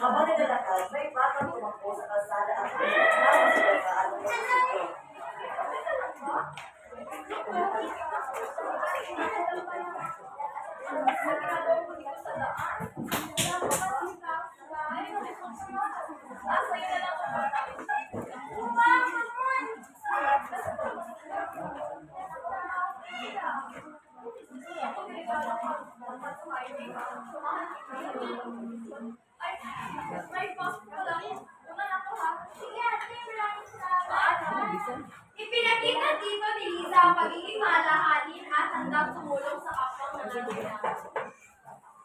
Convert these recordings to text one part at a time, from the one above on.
Habang naglalakad, may batang tumakbo sa kalsada at pinagkakaroon sila sa anong sitio. Ipinakita dito ni Liza ang pagiging maalahanin at handang tumulong sa kapwang nangangailangan.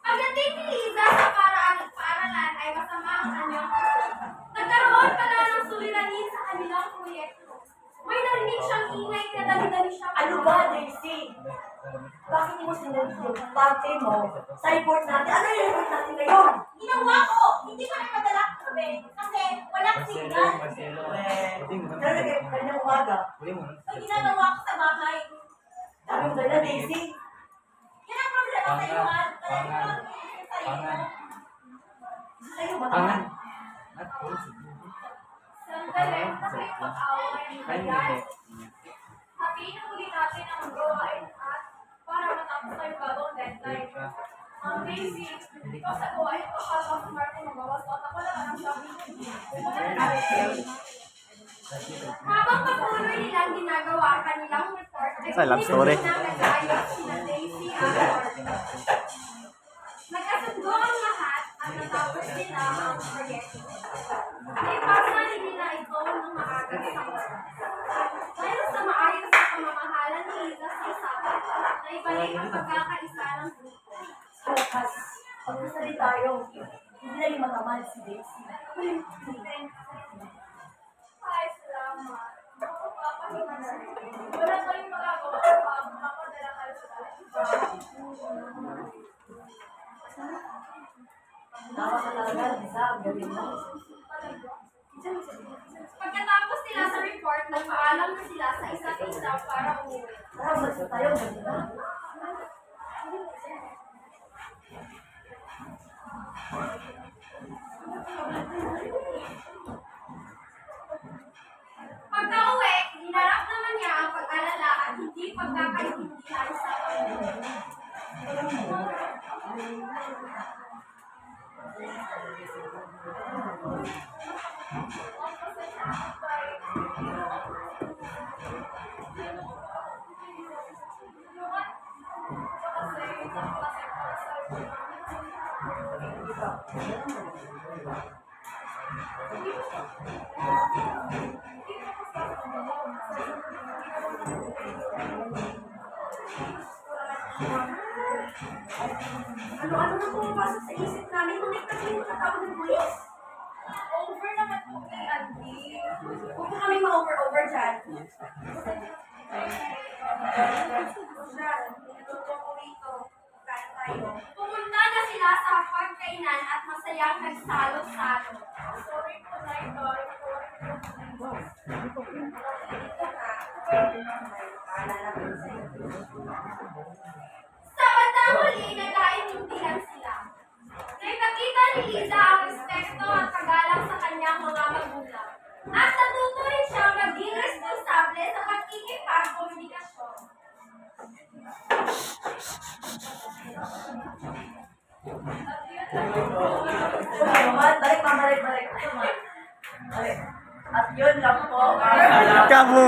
Pagdating ni Liza sa paaralan ay masama ang kanyang puso. Nagkaroon pala ng suliranin sa kanilang proyekto. May narinig siyang ingay na dali-dali siyang Ano ba, Daisy? Bakit mo sinunod yung parte mo sa report natin? Ano yung report natin ngayon? Ginawa ko! Hindi ko na madala kagabi kasi walang signal. Pero kanina umaga. So ginagawa ko sa bahay. Daming ganda, Daisy. Yan ang problema sa iyo, ha? Sa'yo ba? Sandali, kasi pag-away ni Bayan. Hatiin ang muli natin ang gawain at para matapos tayo bagong deadline. Daisy, ikaw sa gawain ko para sa Martin magawas at ako lang ang sabi habang patuloy nilang ginagawa ang kanilang report, ay love story. nagayos sina Daisy at Martin. Nagkasundo ang lahat at natapos nila ang proyekto. Naipasa nila ito ng maagang sakot. Dahil sa maayos na pamamahalan ni Liza sa usapan, naibalik ang pagkakaisa ng grupo. Bukas, pag-usali tayo. Hindi na yung matamal si Daisy. Ay, salamat. Papahinga na. Wala tayong magagawa pa. Mapadala kayo sa talagang. Tawa ka talaga, Lisa. Ang galing mo. Pagkatapos nila sa report, nagpaalam na sila sa isa't isa para umuwi. Tara, umalis na tayo. Galing na. Pagka-uwi, hinarap naman niya ang pag-alala at hindi pagkakaintindihan sa pamilya. Ano-ano na pumapasok sa isip namin nung nagtatlong katawag ng pulis? Over naman po kay Andy. Huwag po kami ma-over dyan. Pumunta na sila sa pagkainan at masayang nagsalo-salo. Sorry po na ito. Sa bandang huli, nagkaintindihan sila. Naipakita ni Liza ang respeto at paggalang sa kanyang mga magulang. At natuto rin siyang maging responsable sa pagkikipag-komunikasyon. Balik. At yun lang po. Kamu.